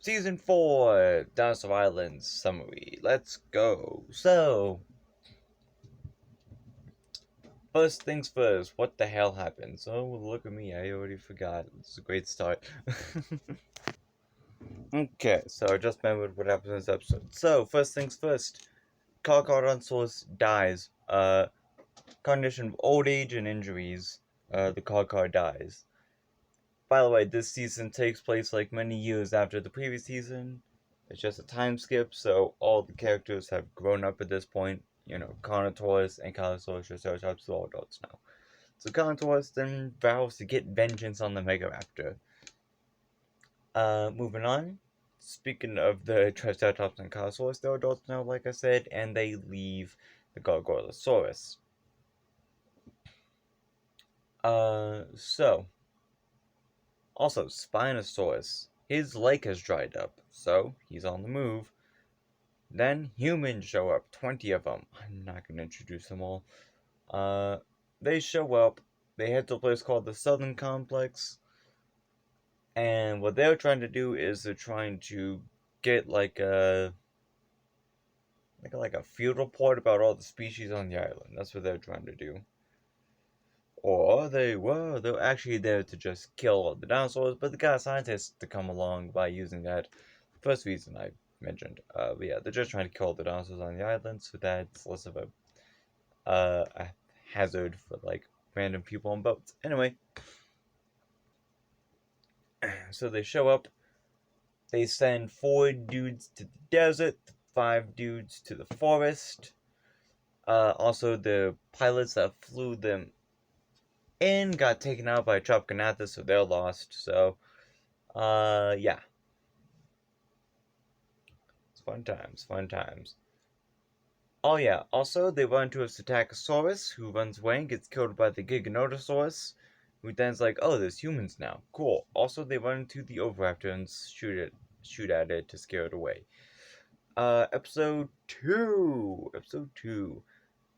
Season 4, Dinosaur Island summary. Let's go. So, first things first, what the hell happened? So, look at me, I already forgot. It's a great start. Okay, so I just remembered what happened in this episode. So, first things first, Carcharodontaurus dies. Condition of old age and injuries. The Carchar dies. By the way, this season takes place like many years after the previous season. It's just a time skip, so all the characters have grown up at this point. You know, Carnotaurus and Calosaurus, Triceratops, are all adults now. So Carnotaurus then vows to get vengeance on the Megaraptor. Moving on. Speaking of the Triceratops and Calosaurus, they're adults now, like I said, and they leave the Gargoylosaurus. So also, Spinosaurus. His lake has dried up, so he's on the move. Then humans show up, 20 of them. I'm not going to introduce them all. They show up, they head to a place called the Southern Complex, and what they're trying to do is they're trying to get like a field report about all the species on the island. That's what they're trying to do. Or they're actually there to just kill all the dinosaurs, but they got scientists to come along by using that first reason I mentioned. But yeah, they're just trying to kill the dinosaurs on the island so that it's less of a hazard for like random people on boats. Anyway, so they show up, they send 4 dudes to the desert, 5 dudes to the forest. Also, the pilots that flew them in got taken out by Chopkanatha, so they're lost. So, yeah. It's fun times, fun times. Oh yeah, also they run into a Psittacosaurus who runs away and gets killed by the Giganotosaurus, who then's like, oh, there's humans now. Cool. Also they run into the Oviraptor and shoot at it to scare it away. Episode 2. Episode 2.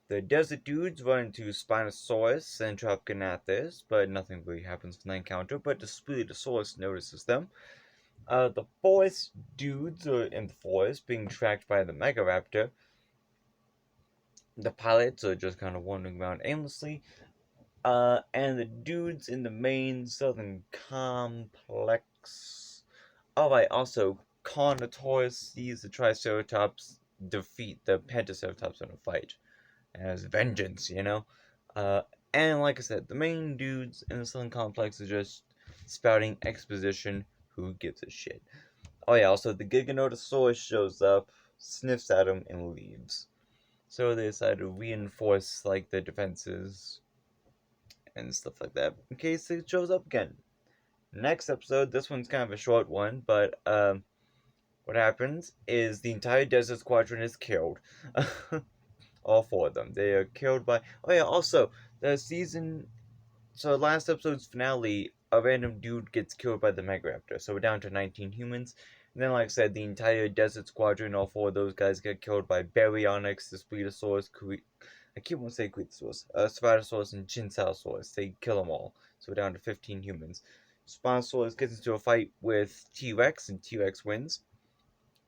The desert dudes run into Spinosaurus and Tropognathus, but nothing really happens from that encounter, but the Spinosaurus notices them. The forest dudes are in the forest being tracked by the Megaraptor. The pilots are just kind of wandering around aimlessly. And the dudes in the main southern complex. Alright, also, Carnotaurus sees the Triceratops defeat the Pentaceratops in a fight. As vengeance, you know? Uh, and like I said, the main dudes in the southern complex are just spouting exposition. Who gives a shit? Oh yeah, also the Giganotosaurus shows up, sniffs at him, and leaves. So they decide to reinforce like the defenses and stuff like that in case it shows up again. Next episode, this one's kind of a short one, but what happens is the entire desert squadron is killed. All 4 of them. They are killed by. Oh yeah, also the season. So last episode's finale, a random dude gets killed by the Megaraptor. So we're down to 19 humans. And then, like I said, the entire desert squadron, all 4 of those guys get killed by Baryonyx, the Spinosaurus, I keep wanting to say Cretosaurus, Spinosaurus, and Chinsaurus. They kill them all. So we're down to 15 humans. Spinosaurus gets into a fight with T-Rex, and T-Rex wins.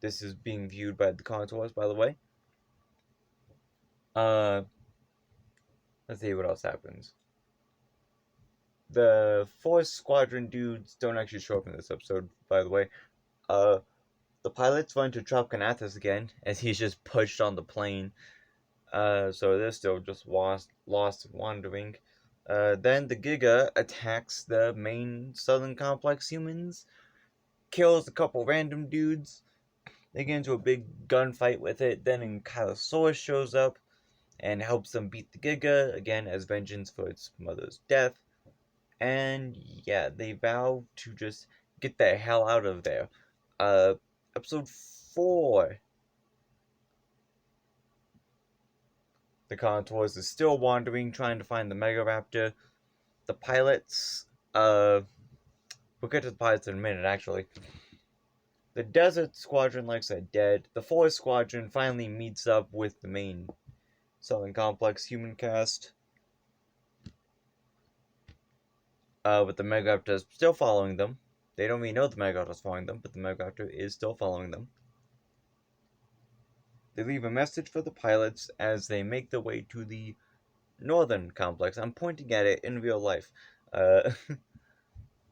This is being viewed by the Carnotaurus, by the way. Uh, let's see what else happens. The Force Squadron dudes don't actually show up in this episode, by the way. The pilots run to Tropognathus again, as he's just pushed on the plane. So they're still just lost and wandering. Then the Giga attacks the main southern complex humans, kills a couple random dudes. They get into a big gunfight with it. Then Kylosaurus shows up and helps them beat the Giga, again as vengeance for its mother's death. And yeah, they vow to just get the hell out of there. Episode 4. The Contours is still wandering, trying to find the Megaraptor. The pilots, we'll get to the pilots in a minute, actually. The Desert Squadron, like I said, dead. The Forest Squadron finally meets up with the main Southern Complex human cast. With the Megaraptor still following them. They don't really know the Megaraptor is following them, but the Megaraptor is still following them. They leave a message for the pilots as they make their way to the northern complex. I'm pointing at it in real life. Uh,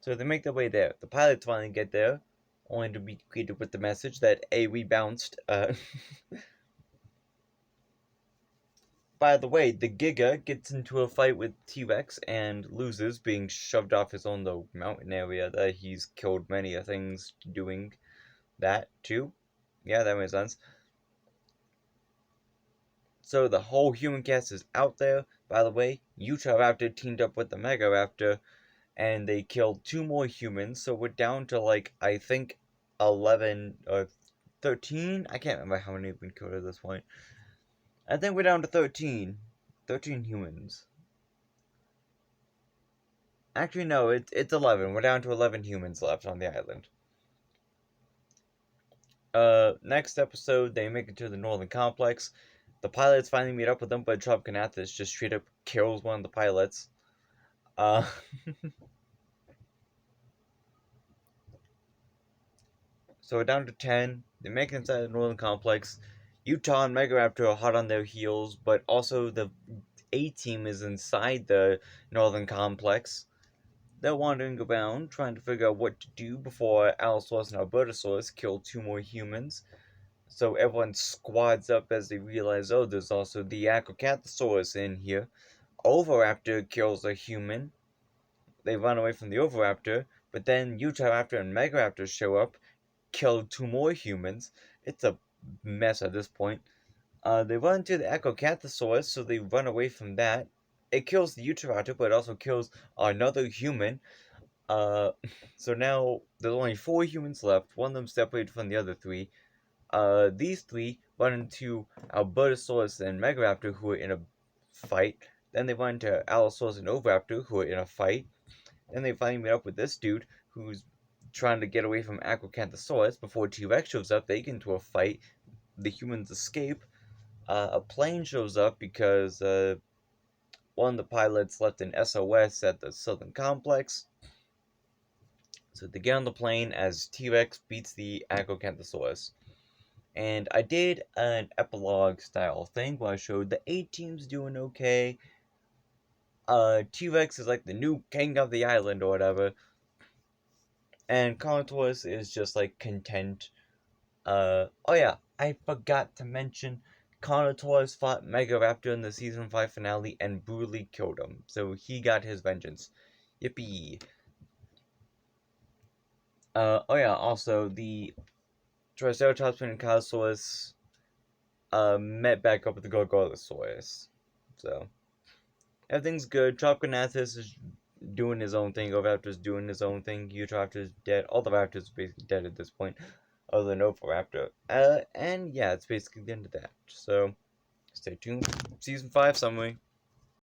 so they make their way there. The pilots finally get there, only to be greeted with the message that we bounced. By the way, the Giga gets into a fight with T-Rex and loses, being shoved off his own little mountain area that he's killed many things doing that too. Yeah, that makes sense. So the whole human cast is out there. By the way, Utah Raptor teamed up with the Mega Raptor, and they killed 2 more humans. So we're down to like I think 11 or 13. I can't remember how many have been killed at this point. I think we're down to 13. 13 humans. Actually, no, it's 11. We're down to 11 humans left on the island. Next episode, they make it to the northern complex. The pilots finally meet up with them, but Tropiconathus just straight up kills one of the pilots. Uh, so we're down to 10. They make it inside the northern complex. Utah and Megaraptor are hot on their heels, but also the A-team is inside the northern complex. They're wandering around, trying to figure out what to do before Allosaurus and Albertosaurus kill 2 more humans. So everyone squads up as they realize, oh, there's also the Acrocanthosaurus in here. Oviraptor kills a human. They run away from the Oviraptor, but then Utahraptor and Megaraptor show up, kill 2 more humans. It's a mess at this point. They run into the Acrocanthosaurus, so they run away from that. It kills the Utahraptor, but it also kills another human. So now there's only 4 humans left. One of them separated from the other 3. These 3 run into Albertosaurus and Megaraptor, who are in a fight. Then they run into Allosaurus and Oviraptor, who are in a fight. Then they finally meet up with this dude, who's trying to get away from Acrocanthosaurus before T-Rex shows up. They get into a fight. The humans escape. A plane shows up because one of the pilots left an SOS at the southern complex. So they get on the plane as T-Rex beats the Acrocanthosaurus. And I did an epilogue style thing where I showed the A-team's doing okay. T-Rex is like the new king of the island or whatever. And Carnotaurus is just like content. Oh yeah, I forgot to mention Carnotaurus fought Megaraptor in the season 5 finale and brutally killed him. So he got his vengeance. Yippee. Oh yeah, also the Triceratops and Carnosaurus met back up with the Gorgorosaurus. So everything's good. Tropiconathus is doing his own thing. Oviraptor's doing his own thing. Utahraptor's dead. All the raptors are basically dead at this point, other than Oviraptor. And yeah, it's basically the end of that. So stay tuned. Season 5 summary.